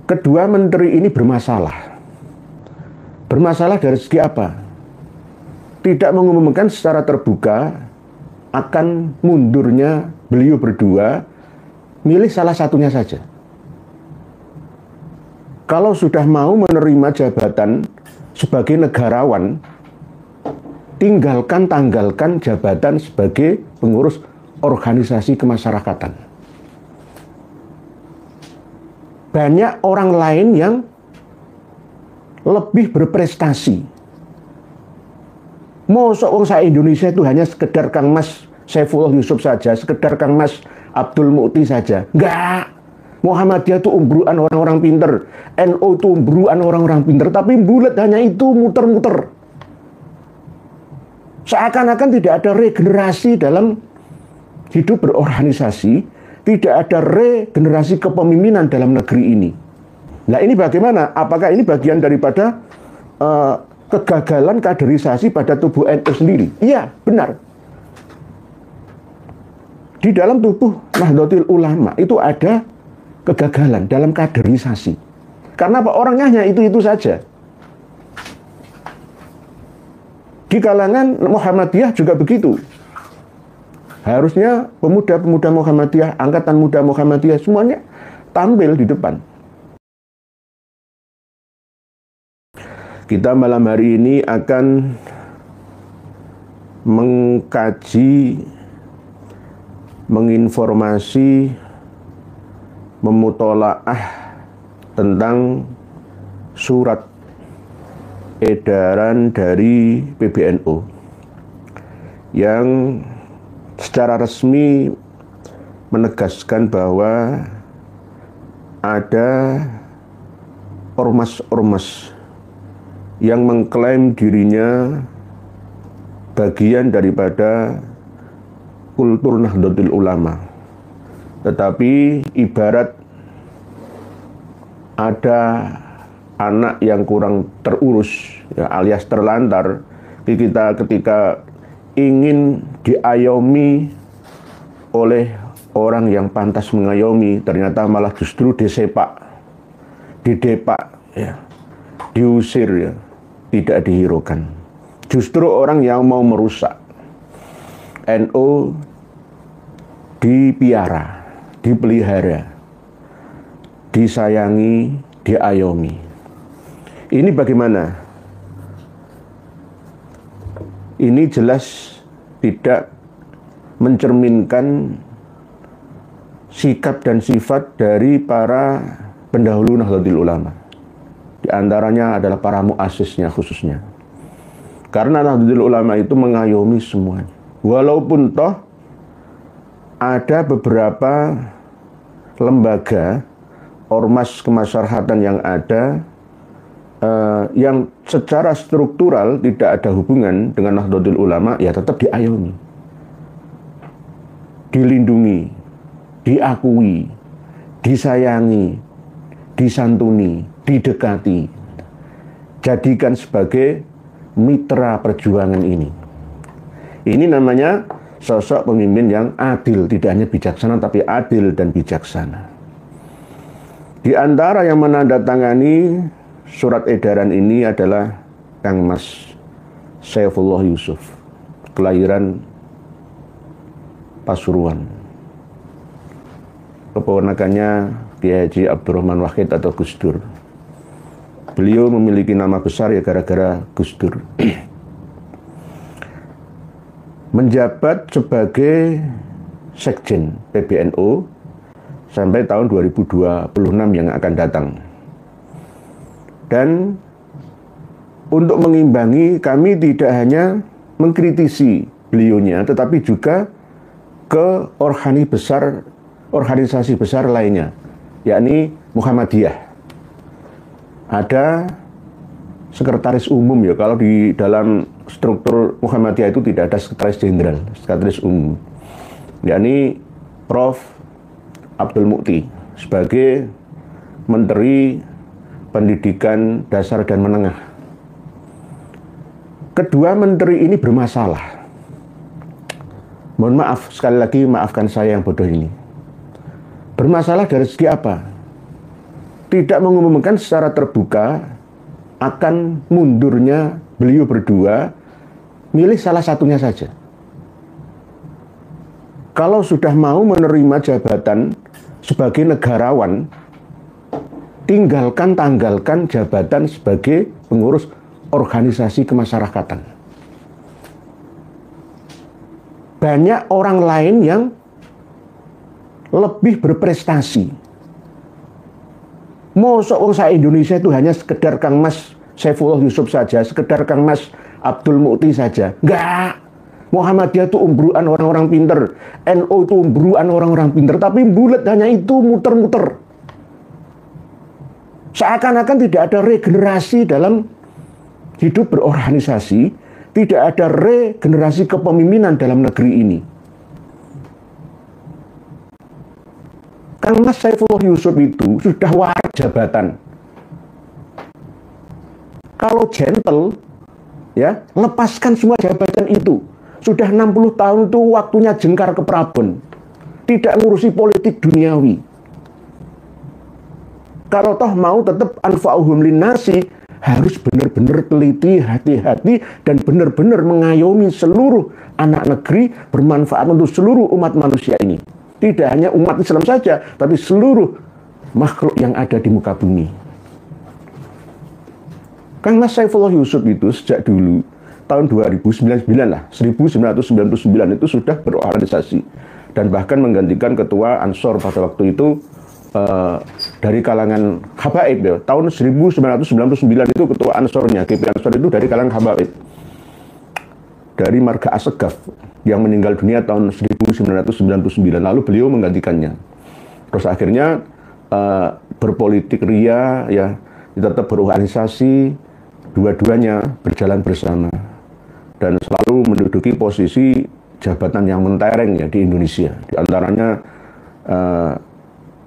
Kedua menteri ini bermasalah. Bermasalah dari segi apa? Tidak mengumumkan secara terbuka akan mundurnya beliau berdua, milih salah satunya saja. Kalau sudah mau menerima jabatan sebagai negarawan, tanggalkan jabatan sebagai pengurus organisasi kemasyarakatan. Banyak orang lain yang lebih berprestasi. Mosok wong sak Indonesia itu hanya sekedar Kang Mas Saifullah Yusuf saja, sekedar Kang Mas Abdul Mukti saja. Enggak. Muhammadiyah itu umbruan orang-orang pinter, NU itu umbruan orang-orang pinter, tapi bulat hanya itu muter-muter. Seakan-akan tidak ada regenerasi dalam hidup berorganisasi, tidak ada regenerasi kepemimpinan dalam negeri ini. Nah ini bagaimana? Apakah ini bagian daripada kegagalan kaderisasi pada tubuh NU sendiri? Iya, benar. Di dalam tubuh Nahdlatul Ulama itu ada kegagalan dalam kaderisasi. Karena apa? Orangnya hanya itu-itu saja. Di kalangan Muhammadiyah juga begitu. Harusnya pemuda-pemuda Muhammadiyah, angkatan muda Muhammadiyah semuanya tampil di depan. Kita malam hari ini akan mengkaji, menginformasi, memutolaah tentang surat edaran dari PBNU yang secara resmi menegaskan bahwa ada ormas-ormas yang mengklaim dirinya bagian daripada kultur Nahdlatul Ulama. Tetapi ibarat ada anak yang kurang terurus, ya, alias terlantar, kita ketika ingin diayomi oleh orang yang pantas mengayomi, ternyata malah justru disepak, didepak, ya, diusir, ya, tidak dihiraukan. Justru orang yang mau merusak NU dipiara, dipelihara, disayangi, diayomi. Ini bagaimana? Ini jelas tidak mencerminkan sikap dan sifat dari para pendahulu Nahdlatul Ulama. Di antaranya adalah para muasisnya khususnya. Karena Nahdlatul Ulama itu mengayomi semuanya. Walaupun toh ada beberapa lembaga ormas kemasyarakatan yang ada yang secara struktural tidak ada hubungan dengan Nahdlatul Ulama, ya tetap diayomi, dilindungi, diakui, disayangi, disantuni, didekati, jadikan sebagai mitra perjuangan ini. Ini namanya sosok pemimpin yang adil, tidak hanya bijaksana tapi adil dan bijaksana. Di antara yang menandatangani surat edaran ini adalah Kang Mas Saifullah Yusuf, kelahiran Pasuruan. Keponakannya Kiai Haji Abdurrahman Wahid atau Gus Dur. Beliau memiliki nama besar ya gara-gara Gus Dur. Menjabat sebagai Sekjen PBNU sampai tahun 2026 yang akan datang. Dan untuk mengimbangi, kami tidak hanya mengkritisi beliaunya, tetapi juga ke organisasi besar lainnya, yakni Muhammadiyah. Ada sekretaris umum, ya, kalau di dalam struktur Muhammadiyah itu tidak ada sekretaris jenderal, sekretaris umum, yakni Prof. Abdul Mukti sebagai Menteri Pendidikan Dasar dan Menengah. Kedua menteri ini bermasalah. Mohon maaf, sekali lagi maafkan saya yang bodoh ini. Bermasalah dari segi apa? tidak mengumumkan secara terbuka akan mundurnya beliau berdua, milih salah satunya saja. Kalau sudah mau menerima jabatan sebagai negarawan, tanggalkan jabatan sebagai pengurus organisasi kemasyarakatan. Banyak orang lain yang lebih berprestasi. Mosok wong sak Indonesia itu hanya sekedar Kang Mas Saifullah Yusuf saja, sekedar Kang Mas Abdul Mukti saja. Enggak. Muhammadiyah itu umbruan orang-orang pinter, NU itu umbruan orang-orang pinter, tapi bulat hanya itu muter-muter. Seakan-akan tidak ada regenerasi dalam hidup berorganisasi, tidak ada regenerasi kepemimpinan dalam negeri ini. Kang Mas Saifullah Yusuf itu sudah warak jabatan. Kalau gentle, ya, lepaskan semua jabatan itu. Sudah 60 tahun itu waktunya jengkar ke Prabon. Tidak ngurusi politik duniawi. Kalau toh mau tetap anfa'uhum linnasi, harus benar-benar teliti, hati-hati, dan benar-benar mengayomi seluruh anak negeri, bermanfaat untuk seluruh umat manusia ini. Tidak hanya umat Islam saja, tapi seluruh makhluk yang ada di muka bumi. Kang Mas Saifullah Yusuf itu sejak dulu, tahun 2099 lah, 1999 itu sudah berorganisasi. Dan bahkan menggantikan ketua Ansor pada waktu itu, dari kalangan habaib ya. Tahun 1999 itu ketua Ansornya, GP Ansor itu dari kalangan habaib. Dari marga Assegaf yang meninggal dunia tahun 1999, lalu beliau menggantikannya. Terus akhirnya berpolitik ria ya, tetap berorganisasi, dua-duanya berjalan bersama dan selalu menduduki posisi jabatan yang mentereng ya di Indonesia. Di antaranya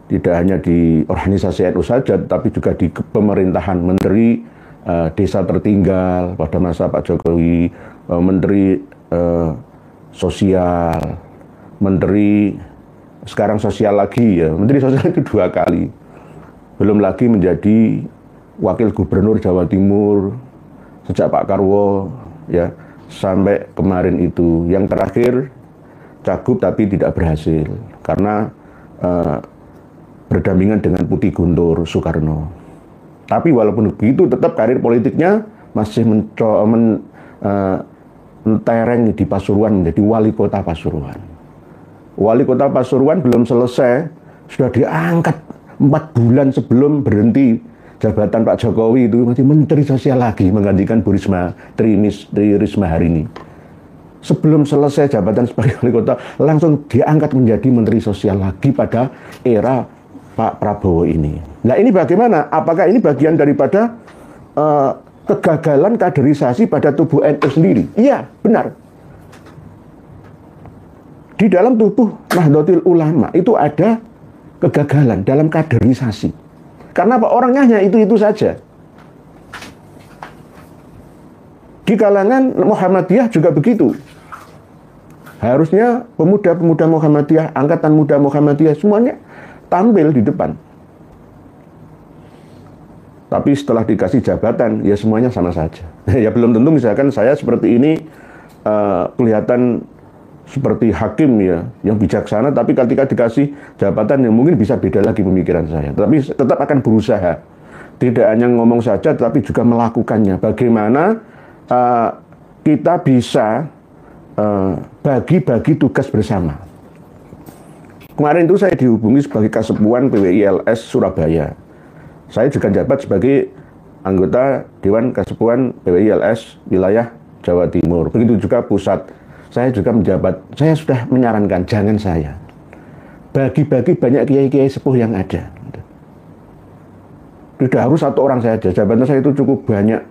tidak hanya di organisasi NU saja, tapi juga di pemerintahan, menteri desa tertinggal pada masa Pak Jokowi, menteri sosial, menteri sekarang sosial lagi ya, menteri sosial itu 2 kali. Belum lagi menjadi wakil gubernur Jawa Timur sejak Pak Karwo ya sampai kemarin itu. Yang terakhir cagup tapi tidak berhasil karena berdampingan dengan Putih Guntur Soekarno. Tapi walaupun begitu tetap karir politiknya masih mentereng di Pasuruan, menjadi wali kota Pasuruan. Wali kota Pasuruan belum selesai, sudah diangkat 4 bulan sebelum berhenti jabatan Pak Jokowi itu masih Menteri Sosial lagi, menggantikan Bu Risma, Tri Risma hari ini. Sebelum selesai jabatan sebagai wali kota, langsung diangkat menjadi Menteri Sosial lagi pada era Pak Prabowo ini. Nah ini bagaimana? Apakah ini bagian daripada kegagalan kaderisasi pada tubuh NU sendiri? Iya, benar. Di dalam tubuh Nahdlatul Ulama itu ada kegagalan dalam kaderisasi. Karena apa? Orangnya hanya itu-itu saja. Di kalangan Muhammadiyah juga begitu. Harusnya pemuda-pemuda Muhammadiyah, angkatan muda Muhammadiyah semuanya tampil di depan. Tapi setelah dikasih jabatan, ya semuanya sama saja. Ya belum tentu misalkan saya seperti ini kelihatan seperti hakim ya, yang bijaksana, tapi ketika dikasih jabatan yang mungkin bisa beda lagi pemikiran saya. Tapi tetap akan berusaha. Tidak hanya ngomong saja, tapi juga melakukannya. Bagaimana kita bisa bagi-bagi tugas bersama. Kemarin itu saya dihubungi sebagai Kasepuan PWILS Surabaya. Saya juga jabat sebagai anggota Dewan Kasepuan PWILS wilayah Jawa Timur. Begitu juga pusat. Saya juga menjabat. Saya sudah menyarankan, jangan saya. Bagi-bagi banyak kiai-kiai sepuh yang ada. Tidak harus 1 orang saja. Jabatan saya itu cukup banyak.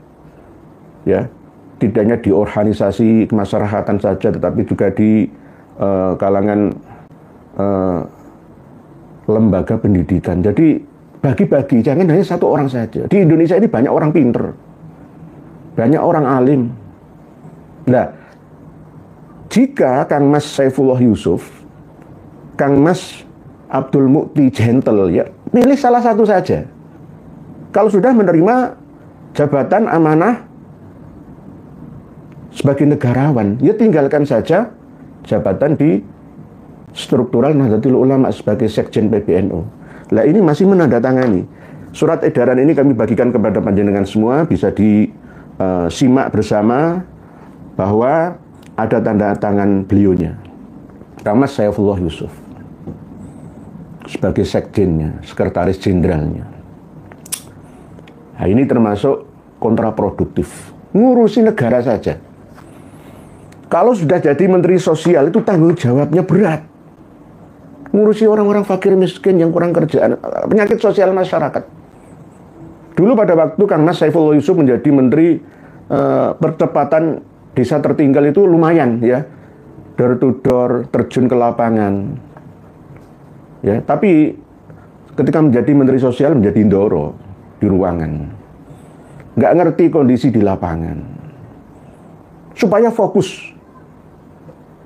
Ya, tidak hanya di organisasi kemasyarakatan saja, tetapi juga di kalangan lembaga pendidikan. Jadi bagi-bagi, jangan hanya 1 orang saja. Di Indonesia ini banyak orang pinter, banyak orang alim. Nah, jika Kang Mas Saifullah Yusuf, Kang Mas Abdul Mukti gentle ya, pilih salah satu saja. Kalau sudah menerima jabatan amanah sebagai negarawan, ya tinggalkan saja jabatan di struktural Nahdlatul Ulama sebagai sekjen PBNU. Lah ini masih menandatangani. Surat edaran ini kami bagikan kepada panjenengan semua, bisa disimak bersama bahwa ada tanda tangan beliaunya, Rahmat Saifullah Yusuf, sebagai sekjennya, sekretaris jenderalnya. Nah, ini termasuk kontraproduktif. Ngurusi negara saja. Kalau sudah jadi menteri sosial itu tanggung jawabnya berat. Ngurusi orang-orang fakir miskin yang kurang kerjaan, penyakit sosial masyarakat. Dulu pada waktu Kang Mas Saifullah Yusuf menjadi menteri percepatan desa tertinggal itu lumayan ya. Door to door, terjun ke lapangan. Ya, tapi ketika menjadi menteri sosial menjadi ndoro di ruangan, nggak ngerti kondisi di lapangan. Supaya fokus,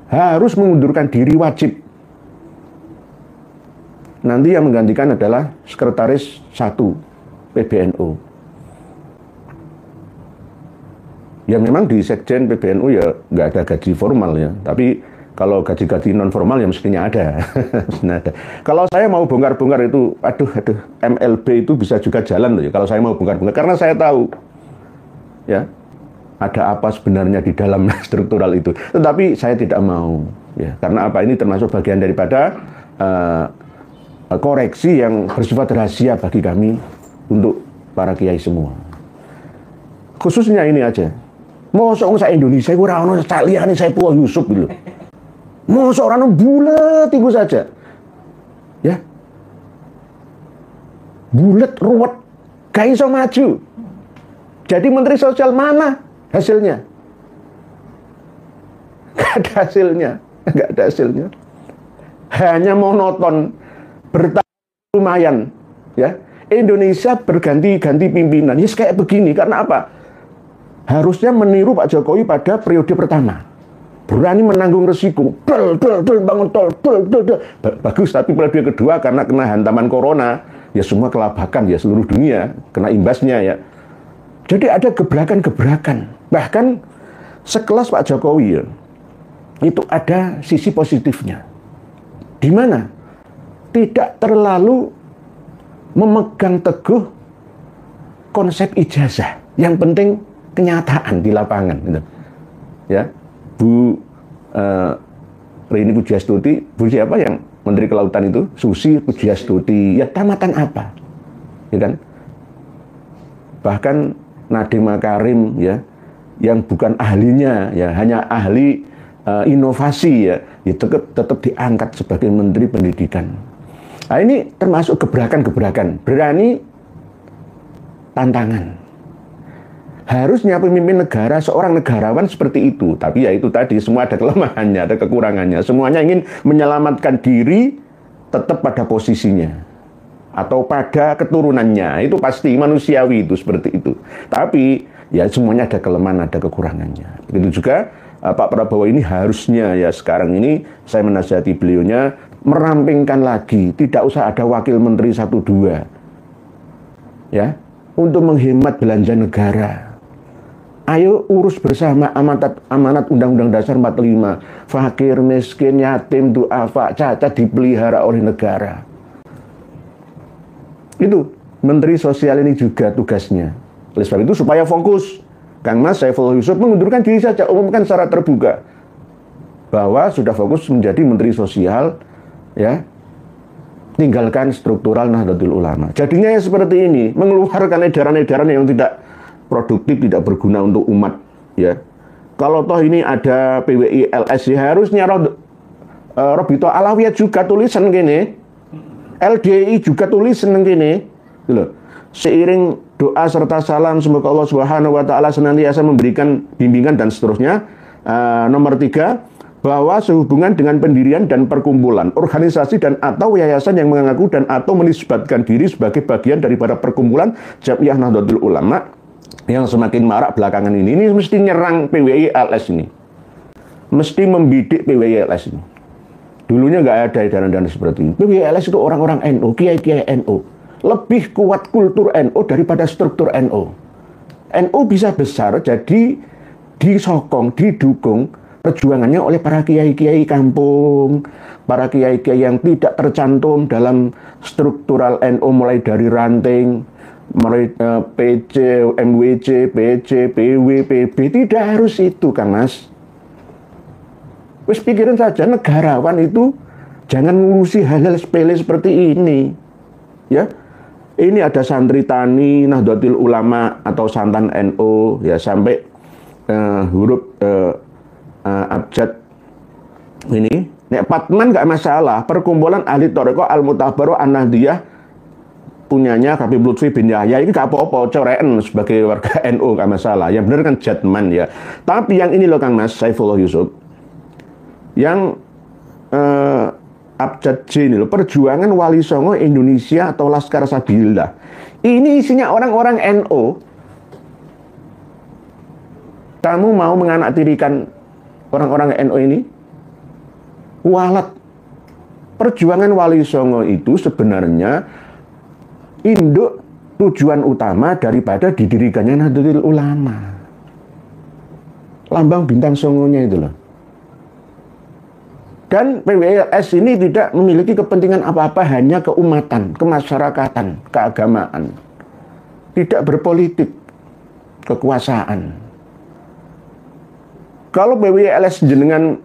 harus mengundurkan diri wajib. Nanti yang menggantikan adalah sekretaris 1 PBNU. Ya memang di sekjen PBNU ya nggak ada gaji formal ya, tapi kalau gaji-gaji non formal ya mestinya ada. Kalau saya mau bongkar-bongkar itu, aduh, MLB itu bisa juga jalan loh ya. Kalau saya mau bongkar-bongkar, karena saya tahu, ya, ada apa sebenarnya di dalam struktural itu. Tetapi saya tidak mau, ya, karena apa, ini termasuk bagian daripada koreksi yang bersifat rahasia bagi kami untuk para kiai semua. Khususnya ini aja. Mosok saya Indonesia, gue rano sekalian saya Saifullah Yusuf gitu. Mosok orang bulat itu saja, ya, bulat ruwet, gak iso maju. Jadi menteri sosial mana hasilnya? Gak ada hasilnya, gak ada hasilnya. Hanya monoton, bertahun lumayan, ya. Indonesia berganti-ganti pimpinan, ya kayak begini. Karena apa? Harusnya meniru Pak Jokowi pada periode pertama. Berani menanggung resiko, bangun tol, bagus. Tapi periode kedua karena kena hantaman corona, ya semua kelabakan, ya seluruh dunia kena imbasnya ya. Jadi ada gebrakan-gebrakan. Bahkan sekelas Pak Jokowi ya, itu ada sisi positifnya. Di mana? Tidak terlalu memegang teguh konsep ijazah. Yang penting kenyataan di lapangan, gitu. Ya. Bu Rini Pujiastuti, Bu siapa yang Menteri Kelautan itu? Susi Pujiastuti, ya tamatan apa? Ya kan? Bahkan Nadiem Makarim ya, yang bukan ahlinya ya, hanya ahli inovasi ya, tetap diangkat sebagai Menteri Pendidikan. Nah, ini termasuk gebrakan-gebrakan, berani tantangan. Harusnya pemimpin negara, seorang negarawan seperti itu. Tapi ya itu tadi, semua ada kelemahannya, ada kekurangannya. Semuanya ingin menyelamatkan diri tetap pada posisinya. Atau pada keturunannya. Itu pasti manusiawi itu, seperti itu. Tapi ya semuanya ada kelemahan, ada kekurangannya. Begitu juga Pak Prabowo ini harusnya ya sekarang ini, saya menasihati beliaunya, merampingkan lagi. Tidak usah ada wakil menteri 1-2. Ya, untuk menghemat belanja negara. Ayo urus bersama amanat Undang-Undang Dasar 45. Fakir, miskin, yatim, duafa, cacat dipelihara oleh negara. Itu Menteri Sosial ini juga tugasnya. Oleh sebab itu supaya fokus, Kang Mas Saifullah Yusuf mengundurkan diri saja, umumkan secara terbuka bahwa sudah fokus menjadi Menteri Sosial, ya, tinggalkan struktural Nahdlatul Ulama. Jadinya ya seperti ini, mengeluarkan edaran-edaran yang tidak produktif, tidak berguna untuk umat, ya. Kalau toh ini ada PWI LS, ya harusnya Robito Alawiyah juga tulisan gini, LDI juga tulisan gini, gitu. Seiring doa serta salam, semoga Allah Subhanahu wa Ta'ala senantiasa memberikan bimbingan dan seterusnya. Nomor 3, bahwa sehubungan dengan pendirian dan perkumpulan, organisasi dan atau yayasan yang mengaku dan atau menisbatkan diri sebagai bagian daripada perkumpulan Jam'iyah Nahdlatul Ulama yang semakin marak belakangan ini mesti nyerang PWI LS ini. Mesti membidik PWI LS ini. Dulunya nggak ada edaran-edaran seperti ini. PWI LS itu orang-orang NU, kiai-kiai NU. lebih kuat kultur NU daripada struktur NU. NU bisa besar jadi disokong, didukung perjuangannya oleh para kiai-kiai kampung, para kiai-kiai yang tidak tercantum dalam struktural NU, mulai dari ranting, mulai PC, MWC, PC, PW, PB. Tidak harus itu, Kang Mas. Wis pikirin saja, negarawan itu jangan ngurusi hal-hal sepele seperti ini. Ya, ini ada santri tani Nahdlatul Ulama atau santan NU, ya sampai huruf abjad ini. Nek Patman nggak masalah. Perkumpulan ahli Thariqah Al-Mutabaroh An-Nahdiyah punyanya Habib Lutfi bin Yahya, ini gak apa-apa, coreen sebagai warga NU gak masalah. Yang benar kan Jatman ya. Tapi yang ini loh Kang Mas Saifullah Yusuf, yang Abjad J ini loh, Perjuangan Wali Songo Indonesia atau Laskar Sabilillah. Ini isinya orang-orang NU. Kamu mau menganaktirikan orang-orang NU ini? Walat. Perjuangan Wali Songo itu sebenarnya induk tujuan utama daripada didirikannya Nahdlatul Ulama. Lambang bintang songonya itu loh. Dan PWLS ini tidak memiliki kepentingan apa-apa, hanya keumatan, kemasyarakatan, keagamaan. Tidak berpolitik, kekuasaan. Kalau PWLS jenengan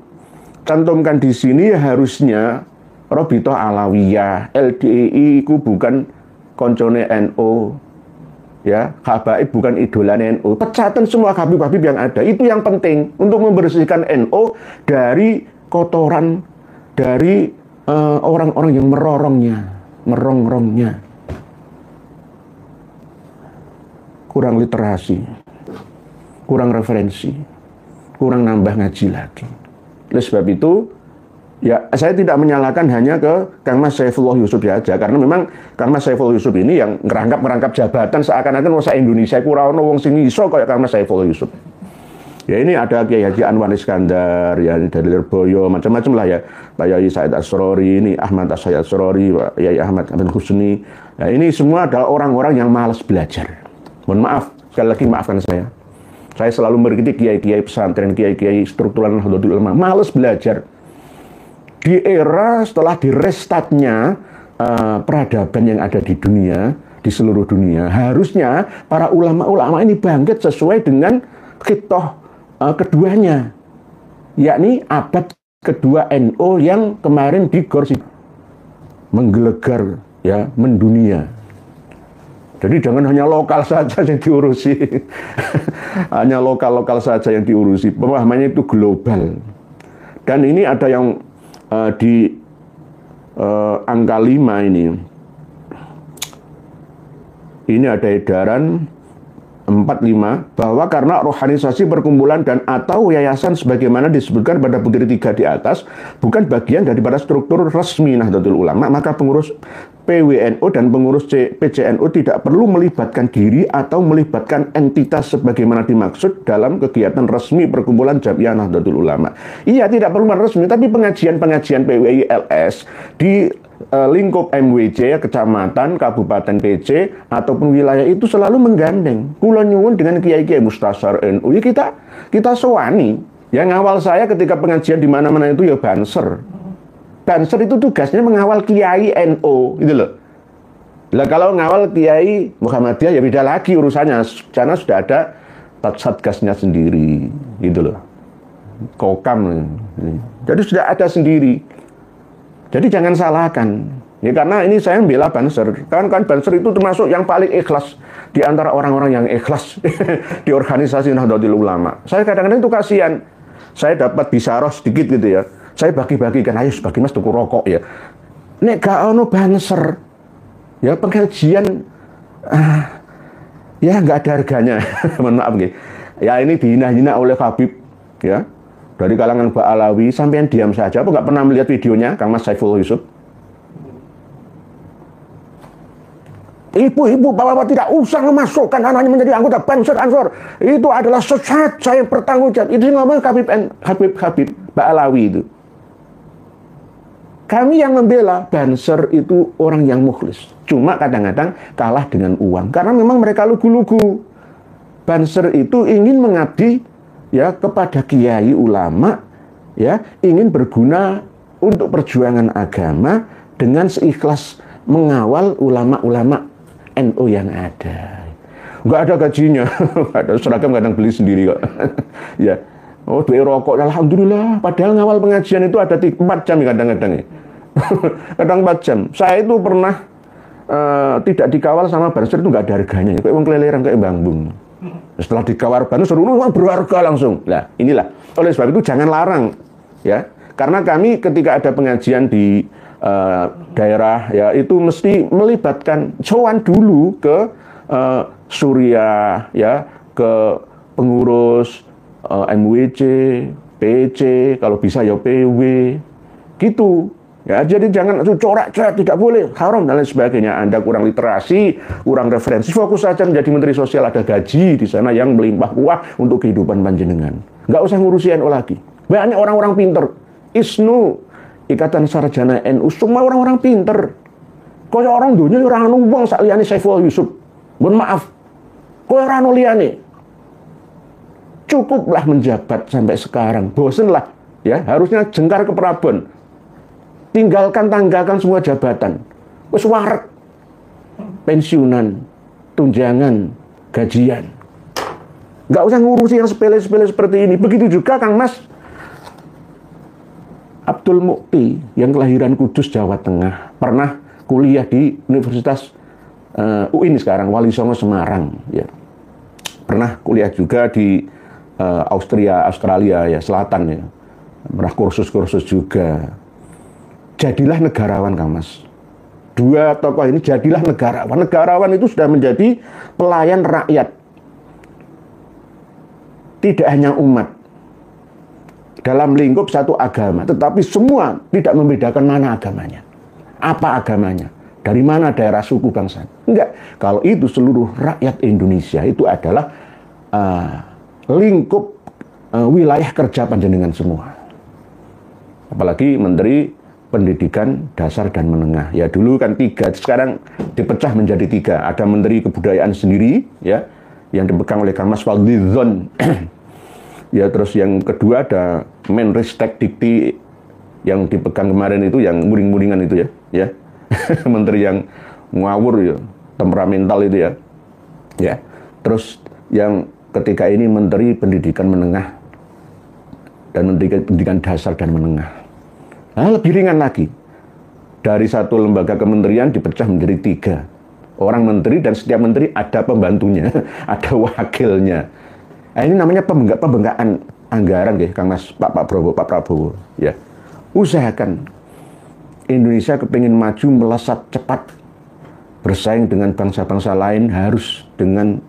cantumkan di sini, ya harusnya Robitoh Alawiyah, LDII itu bukan koncone NU, ya, Habaib bukan idola NU. Pecatan semua habib-habib yang ada. Itu yang penting untuk membersihkan NU dari kotoran, dari orang-orang yang merongrongnya. Kurang literasi, kurang referensi, kurang nambah ngaji lagi. Oleh sebab itu, ya saya tidak menyalahkan hanya ke Kang Mas Saifullah Yusuf saja, karena memang Kang Mas Saifullah Yusuf ini yang ngerangkap jabatan seakan-akan wong Indonesia kurang ono wong sing iso kayak Kang Mas Saifullah Yusuf. Ya ini ada Kiai Haji Anwar Iskandar, ya dari Lirboyo, macam-macam lah ya. Pak Yai Said Asrori, ini Ahmad Said Asrori, Pak Yai Ahmad Abdul Husni. Ya, ini semua adalah orang-orang yang malas belajar. Mohon maaf, sekali lagi maafkan saya. Saya selalu mengkritik kiai-kiai pesantren, kiai-kiai struktural Nahdlatul Ulama, malas belajar. Di era setelah direstartnya peradaban yang ada di dunia, di seluruh dunia, harusnya para ulama-ulama ini bangkit sesuai dengan khitoh keduanya, yakni abad kedua NU yang kemarin di Gor menggelegar, ya, mendunia. Jadi jangan hanya lokal saja yang diurusi, hanya lokal-lokal saja yang diurusi. Pemahamannya itu global. Dan ini ada yang di angka 5 ini ada edaran 45 bahwa karena rohanisasi perkumpulan dan atau yayasan sebagaimana disebutkan pada butir 3 di atas bukan bagian daripada struktur resmi Nahdlatul Ulama, maka pengurus PWNU dan pengurus PCNU tidak perlu melibatkan diri atau melibatkan entitas sebagaimana dimaksud dalam kegiatan resmi perkumpulan Jamiah Nahdlatul Ulama. Iya, tidak perlu resmi, tapi pengajian-pengajian PWILS di lingkup MWC, kecamatan, kabupaten PC, ataupun wilayah itu selalu menggandeng. Kula nyuwun dengan kiai-kiai Mustasar NU, ya kita sowani. Yang ngawal saya ketika pengajian di mana-mana itu ya Banser. Banser itu tugasnya mengawal kiai NU, gitu loh. Lah kalau ngawal kiai Muhammadiyah ya beda lagi urusannya, karena sudah ada satgasnya sendiri, gitu loh. Kokam. Jadi sudah ada sendiri. Jadi jangan salahkan. Ya karena ini saya membela Banser. Kan Banser itu termasuk yang paling ikhlas di antara orang-orang yang ikhlas di organisasi Nahdlatul Ulama. Saya kadang-kadang itu kasihan. Saya dapat bisaroh sedikit gitu ya. Saya bagi-bagikan, ayo bagi mas tuku rokok ya. Nek gak ono Banser, ya pengajian ya nggak ada harganya. Mohon maaf gitu. Ya ini dihina-hina oleh Habib ya. Dari kalangan Mbak Alawi, sampean diam saja. Apa nggak pernah melihat videonya, Kang Mas Saifullah Yusuf? Ibu-ibu, bapak-bapak tidak usah memasukkan anaknya menjadi anggota Banser Ansor. Itu adalah sesat, saya bertanggung jawab. Itu ngomong Habib Mbak Alawi itu. Kami yang membela Banser itu orang yang mukhlis. Cuma kadang-kadang kalah dengan uang. Karena memang mereka lugu-lugu. Banser itu ingin mengabdi ya kepada kiai ulama, ya, ingin berguna untuk perjuangan agama dengan seikhlas mengawal ulama-ulama NU yang ada. Nggak ada gajinya, nggak ada seragam, kadang beli sendiri kok. Ya, oh duit rokok, alhamdulillah. Padahal ngawal pengajian itu ada 4 jam kadang-kadang ya. Kadang 4 jam. Saya itu pernah tidak dikawal sama Banser itu nggak ada harganya, kayak wong keleleran, kayak Bang Bung. Setelah dikawal Banser berharga langsung. Nah, inilah. Oleh sebab itu jangan larang, ya. Karena kami ketika ada pengajian di daerah, ya, itu mesti melibatkan sowan dulu ke Suriah, ya, ke pengurus MWC, PC, kalau bisa ya PW, gitu. Ya, jadi jangan corak-corak, tidak boleh, haram dan lain sebagainya. Anda kurang literasi, kurang referensi, fokus saja menjadi Menteri Sosial, ada gaji di sana yang melimpah ruah untuk kehidupan panjenengan. Nggak usah ngurusi NU lagi. Banyak orang-orang pinter. ISNU, Ikatan Sarjana NU, semua orang-orang pinter. Kaya orang dunia orang anu wong sak liyane Saiful Yusuf. Mohon maaf. Kaya orang anu liyane. Cukuplah menjabat sampai sekarang. Bosenlah, ya, harusnya jengkar ke Prabon. Tanggalkan semua jabatan. Wes warek. Pensiunan, tunjangan, gajian. Nggak usah ngurusi yang sepele-sepele seperti ini. Begitu juga Kang Mas Abdul Mukti yang kelahiran Kudus, Jawa Tengah. Pernah kuliah di Universitas UIN sekarang, Wali Songo Semarang. Ya. Pernah kuliah juga di Australia ya, Selatan ya. Pernah kursus-kursus juga. Jadilah negarawan, Kang Mas. Dua tokoh ini jadilah negarawan. Negarawan itu sudah menjadi pelayan rakyat. Tidak hanya umat. Dalam lingkup satu agama. Tetapi semua tidak membedakan mana agamanya. Apa agamanya. Dari mana daerah suku bangsa. Enggak. Kalau itu seluruh rakyat Indonesia itu adalah lingkup wilayah kerja panjenengan semua. Apalagi Menteri Pendidikan Dasar dan Menengah. Ya dulu kan 3, sekarang dipecah menjadi 3. Ada Menteri Kebudayaan sendiri, ya, yang dipegang oleh Kang Mas Fadlizon. Ya, terus yang kedua ada Menristek Dikti yang dipegang kemarin itu, yang muring-muringan itu ya, ya. Menteri yang ngawur ya, temperamental itu ya. Ya. Terus yang ketiga ini Menteri Pendidikan Menengah dan Menteri Pendidikan Dasar dan Menengah. Nah, lebih ringan lagi. Dari satu lembaga kementerian dipecah menjadi 3. Orang menteri dan setiap menteri ada pembantunya, ada wakilnya. Nah, ini namanya pembengkakan anggaran, ya, Kang Mas, Pak Prabowo. Ya. Usahakan Indonesia kepingin maju melesat cepat, bersaing dengan bangsa-bangsa lain harus dengan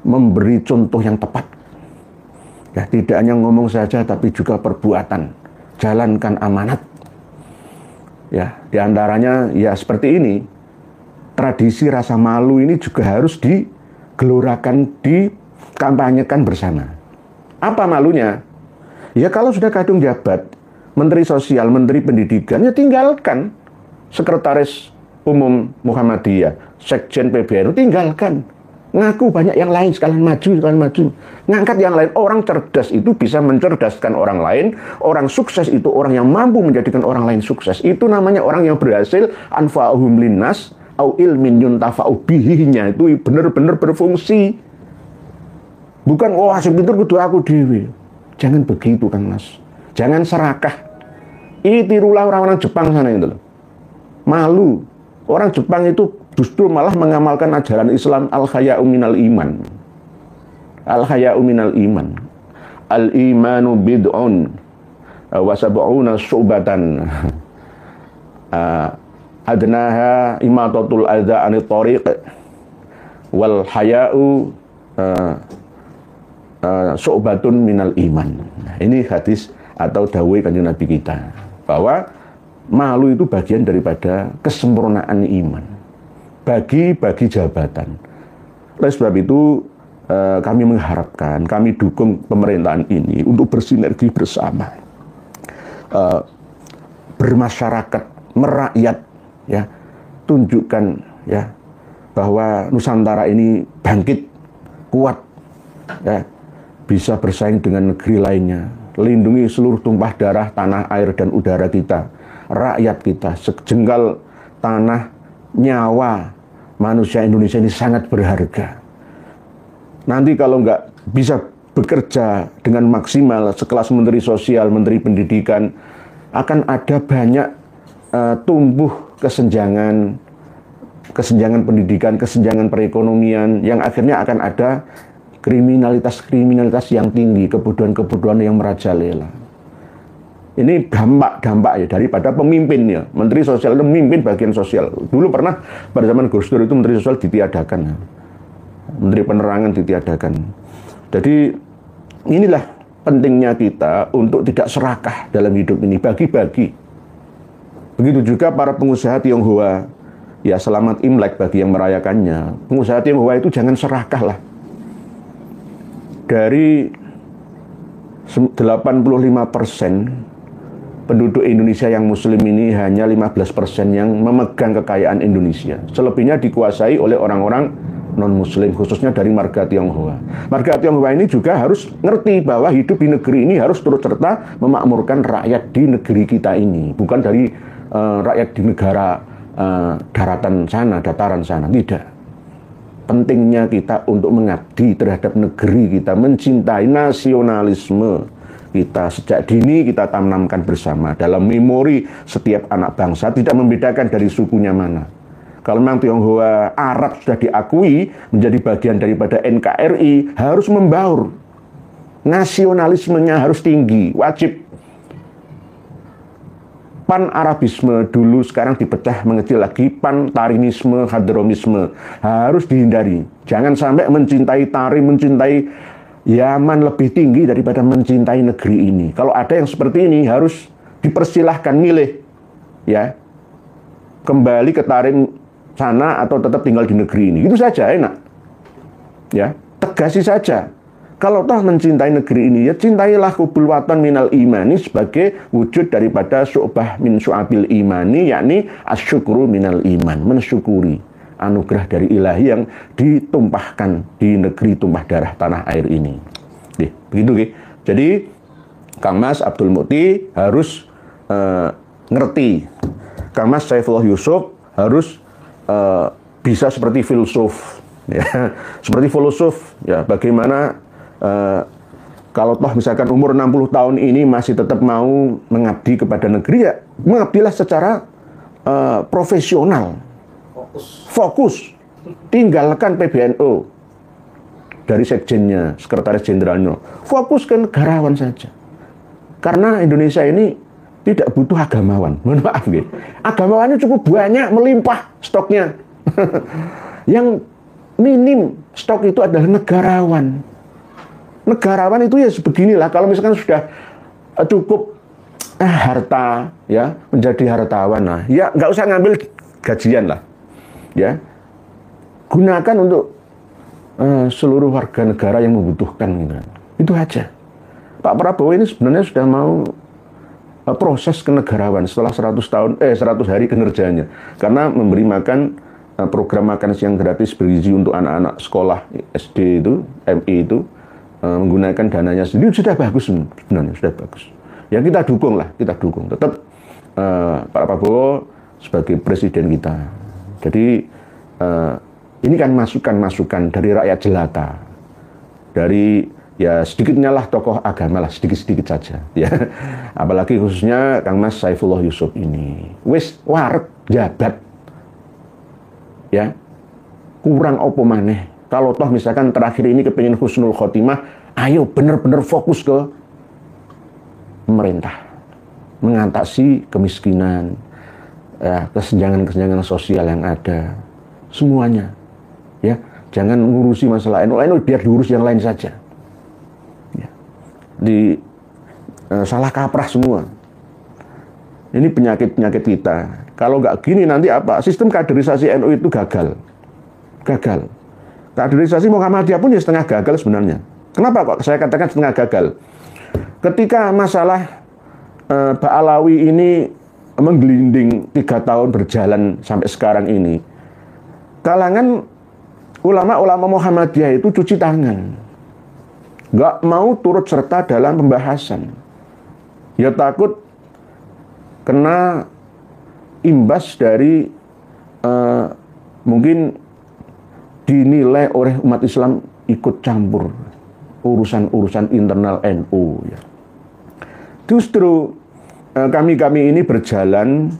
memberi contoh yang tepat. Ya, tidak hanya ngomong saja, tapi juga perbuatan. Jalankan amanat. Ya, diantaranya ya seperti ini. Tradisi rasa malu ini juga harus digelorakan, dikampanyekan bersama. Apa malunya? Ya kalau sudah kadung jabat, Menteri Sosial, Menteri Pendidikan, ya tinggalkan. Sekretaris Umum Muhammadiyah, Sekjen PBNU, tinggalkan. Ngaku banyak yang lain, sekalian maju. Ngangkat yang lain. Orang cerdas itu bisa mencerdaskan orang lain. Orang sukses itu orang yang mampu menjadikan orang lain sukses. Itu namanya orang yang berhasil anfa'uhum linnas au ilmin yuntafa'u bihinya. Itu benar-benar berfungsi. Bukan, oh asik pintur kudu aku dewe. Jangan begitu, Kang Mas. Jangan serakah. Tirulah orang-orang Jepang sana itu loh. Malu. Orang Jepang itu justru malah mengamalkan ajaran Islam al-haya'u minal iman. Al-haya'u minal iman. Al-imanu bid'un wa sab'una syu'batan. Adnaha imatatul adza anit thariq wal haya'u syu'batun minal iman. Nah, ini hadis atau dawai Kanjeng Nabi kita, bahwa malu itu bagian daripada kesempurnaan iman bagi jabatan. Oleh sebab itu kami mengharapkan, kami dukung pemerintahan ini untuk bersinergi bersama. bermasyarakat, merakyat, ya. Tunjukkan ya bahwa Nusantara ini bangkit, kuat, ya, bisa bersaing dengan negeri lainnya. Lindungi seluruh tumpah darah tanah, air, dan udara kita, rakyat kita, sejengkal tanah, nyawa manusia Indonesia ini sangat berharga. Nanti kalau nggak bisa bekerja dengan maksimal sekelas Menteri Sosial, Menteri Pendidikan, akan ada banyak tumbuh kesenjangan pendidikan, kesenjangan perekonomian, yang akhirnya akan ada kriminalitas yang tinggi, kebutuhan yang merajalela. Ini dampak ya daripada pemimpin ya. Menteri Sosial itu memimpin bagian sosial. Dulu pernah pada zaman Gus Dur itu Menteri Sosial ditiadakan, Menteri Penerangan ditiadakan. Jadi inilah pentingnya kita untuk tidak serakah dalam hidup ini, bagi-bagi. Begitu juga para pengusaha Tionghoa, ya selamat Imlek bagi yang merayakannya. Pengusaha Tionghoa itu jangan serakah lah. Dari 85% penduduk Indonesia yang muslim ini hanya 15% yang memegang kekayaan Indonesia. Selebihnya dikuasai oleh orang-orang non-muslim, khususnya dari marga Tionghoa. Marga Tionghoa ini juga harus ngerti bahwa hidup di negeri ini harus turut serta memakmurkan rakyat di negeri kita ini. Bukan dari rakyat di negara dataran sana, tidak. Pentingnya kita untuk mengabdi terhadap negeri kita, mencintai nasionalisme kita sejak dini kita tanamkan bersama dalam memori setiap anak bangsa, tidak membedakan dari sukunya mana. Kalau memang Tionghoa Arab sudah diakui menjadi bagian daripada NKRI, harus membaur. Nasionalismenya harus tinggi, wajib. Pan-Arabisme dulu sekarang dipecah mengecil lagi, pan-tarinisme, hadromisme harus dihindari. Jangan sampai mencintai Tari, mencintai Yaman lebih tinggi daripada mencintai negeri ini. Kalau ada yang seperti ini harus dipersilahkan milih, ya, kembali ke Tarim sana atau tetap tinggal di negeri ini. Itu saja enak, ya, tegasi saja. Kalau toh mencintai negeri ini, ya cintailah hubul watan minal imani sebagai wujud daripada syu'bah min syu'abil imani, yakni asyukru minal iman, mensyukuri anugerah dari ilahi yang ditumpahkan di negeri tumpah darah tanah air ini. Begitu. Jadi Kang Mas Abdul Mukti harus ngerti. Kang Mas Saifullah Yusuf harus bisa seperti filsuf, ya, seperti filosof, ya, bagaimana kalau toh misalkan umur 60 tahun ini masih tetap mau mengabdi kepada negeri, ya mengabdilah secara profesional, fokus, tinggalkan PBNU dari sekjennya, sekretaris jenderalnya, fokus ke negarawan saja. Karena Indonesia ini tidak butuh agamawan, mohon maaf gitu. Agamawannya cukup banyak, melimpah stoknya. Yang minim stok itu adalah negarawan. Negarawan itu ya sebeginilah. Kalau misalkan sudah cukup harta, ya, menjadi hartawan, nah, ya nggak usah ngambil gajian lah, ya, gunakan untuk seluruh warga negara yang membutuhkan, gitu. Itu aja. Pak Prabowo ini sebenarnya sudah mau proses kenegarawan setelah 100 hari kinerjanya, karena memberi makan program makan siang gratis bergizi untuk anak-anak sekolah SD itu, MI itu, menggunakan dananya sendiri, sudah bagus sebenarnya, sudah bagus. Ya kita dukung lah, kita dukung. Tetap Pak Prabowo sebagai presiden kita. Jadi ini kan masukan-masukan dari rakyat jelata, dari ya sedikitnya lah tokoh agama lah, sedikit-sedikit saja. Ya, apalagi khususnya Kang Mas Saifullah Yusuf ini, wis wareg jabat, ya kurang opo maneh. Kalau toh misalkan terakhir ini kepingin husnul khotimah, ayo bener-bener fokus ke pemerintah, mengatasi kemiskinan, ya, kesenjangan-kesenjangan sosial yang ada, semuanya, ya, jangan ngurusi masalah NU biar diurus yang lain saja, ya. Salah kaprah semua. Ini penyakit-penyakit kita. Kalau nggak gini nanti apa? Sistem kaderisasi NU itu gagal. Kaderisasi Muhammadiyah pun ya setengah gagal sebenarnya. Kenapa kok saya katakan setengah gagal? Ketika masalah Ba'alawi ini menggelinding 3 tahun berjalan sampai sekarang ini, kalangan ulama-ulama Muhammadiyah itu cuci tangan, nggak mau turut serta dalam pembahasan. Ya takut kena imbas dari mungkin dinilai oleh umat Islam ikut campur urusan-urusan internal NU. Ya. Justru kami ini berjalan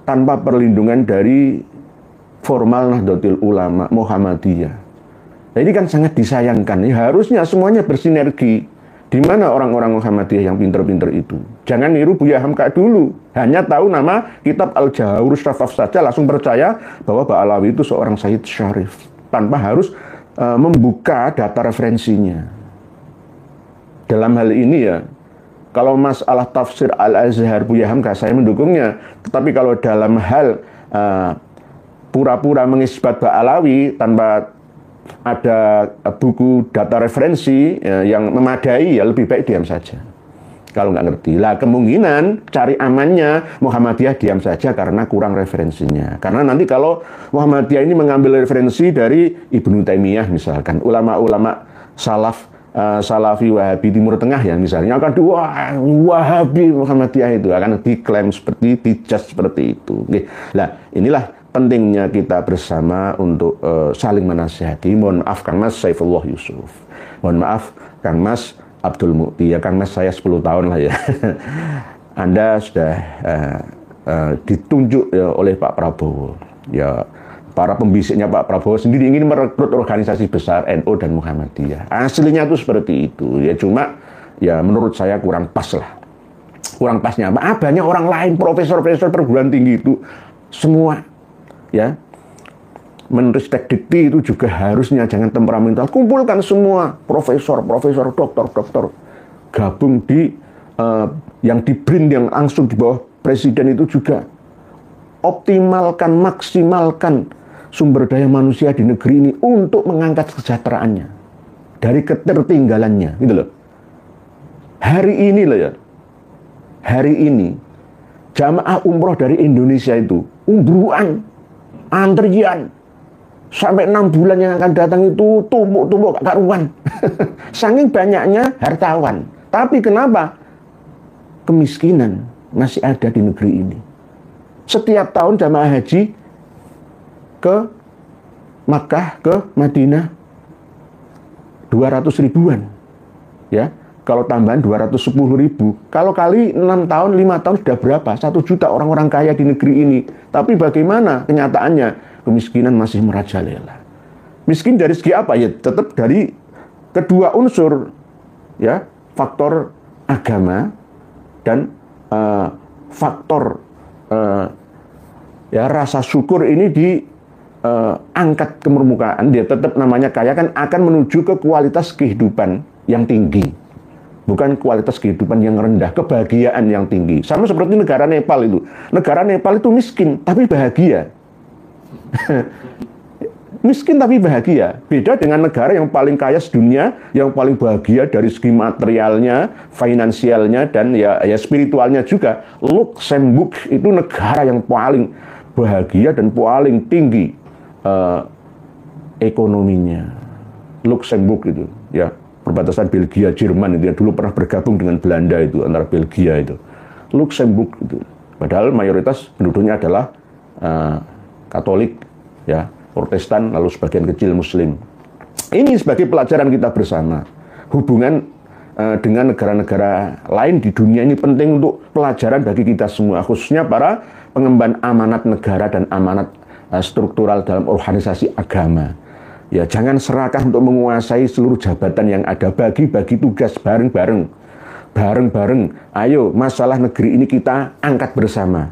tanpa perlindungan dari formal Nahdlatul Ulama Muhammadiyah. Nah, ini kan sangat disayangkan. Ya, harusnya semuanya bersinergi. Di mana orang-orang Muhammadiyah yang pinter-pinter itu? Jangan niru Buya Hamka dulu. Hanya tahu nama kitab Al-Jawahir Syafaf saja langsung percaya bahwa Ba'alawi itu seorang Sayyid Syarif. Tanpa harus membuka data referensinya. Dalam hal ini ya, kalau masalah tafsir Al-Azhar Buya Hamka, saya mendukungnya. Tetapi kalau dalam hal pura-pura mengisbat Ba'alawi tanpa ada buku data referensi yang memadai, ya lebih baik diam saja. Kalau nggak ngerti, lah kemungkinan cari amannya Muhammadiyah diam saja karena kurang referensinya. Karena nanti kalau Muhammadiyah ini mengambil referensi dari Ibnu Taimiyah misalkan, ulama-ulama Salafi Wahabi Timur Tengah ya misalnya, akan Wahabi Muhammadiyah itu akan diklaim seperti dijudge seperti itu. Nah, inilah pentingnya kita bersama untuk saling menasihati. Mohon maaf Kang Mas Saifullah Yusuf, mohon maaf Kang Mas Abdul Mukti, ya Kang Mas saya 10 tahun lah ya. Anda sudah ditunjuk ya, oleh Pak Prabowo. Ya, para pembisiknya Pak Prabowo sendiri ingin merekrut organisasi besar NU dan Muhammadiyah. Aslinya itu seperti itu. Ya cuma ya menurut saya kurang pas lah. Kurang pasnya apa? Banyak orang lain profesor-profesor perguruan tinggi itu semua ya menristek dikti itu juga harusnya jangan temperamental. Kumpulkan semua profesor, doktor gabung di yang di BRIN yang langsung di bawah presiden itu juga. Optimalkan, maksimalkan sumber daya manusia di negeri ini untuk mengangkat kesejahteraannya dari ketertinggalannya, gitu loh. Hari ini loh ya, hari ini jamaah umroh dari Indonesia itu umbruan, antrian sampai 6 bulan yang akan datang itu tumpuk-tumpuk gak karuan. Saking banyaknya hartawan. Tapi kenapa kemiskinan masih ada di negeri ini? Setiap tahun jamaah haji ke Makkah, ke Madinah 200 ribuan. Ya, kalau tambahan 210 ribu. Kalau kali 6 tahun, 5 tahun sudah berapa? 1 juta orang-orang kaya di negeri ini. Tapi bagaimana kenyataannya? Kemiskinan masih merajalela. Miskin dari segi apa? Ya tetap dari kedua unsur, ya, faktor agama dan faktor ya rasa syukur ini diangkat ke permukaan. Dia tetap namanya kaya kan akan menuju ke kualitas kehidupan yang tinggi, bukan kualitas kehidupan yang rendah, kebahagiaan yang tinggi. Sama seperti negara Nepal itu. Negara Nepal itu miskin tapi bahagia. Miskin tapi bahagia. Beda dengan negara yang paling kaya sedunia, yang paling bahagia dari segi materialnya, finansialnya, dan ya spiritualnya juga. Luxembourg itu negara yang paling bahagia dan paling tinggi ekonominya. Luxembourg itu ya, perbatasan Belgia Jerman itu yang dulu pernah bergabung dengan Belanda itu, antara Belgia itu. Luxembourg itu. Padahal mayoritas penduduknya adalah Katolik, ya, Protestan, lalu sebagian kecil Muslim. Ini sebagai pelajaran kita bersama. Hubungan dengan negara-negara lain di dunia ini penting untuk pelajaran bagi kita semua, khususnya para pengemban amanat negara dan amanat struktural dalam organisasi agama. Ya, jangan serakah untuk menguasai seluruh jabatan yang ada. Bagi-bagi tugas bareng-bareng. Bareng-bareng. Ayo, masalah negeri ini kita angkat bersama.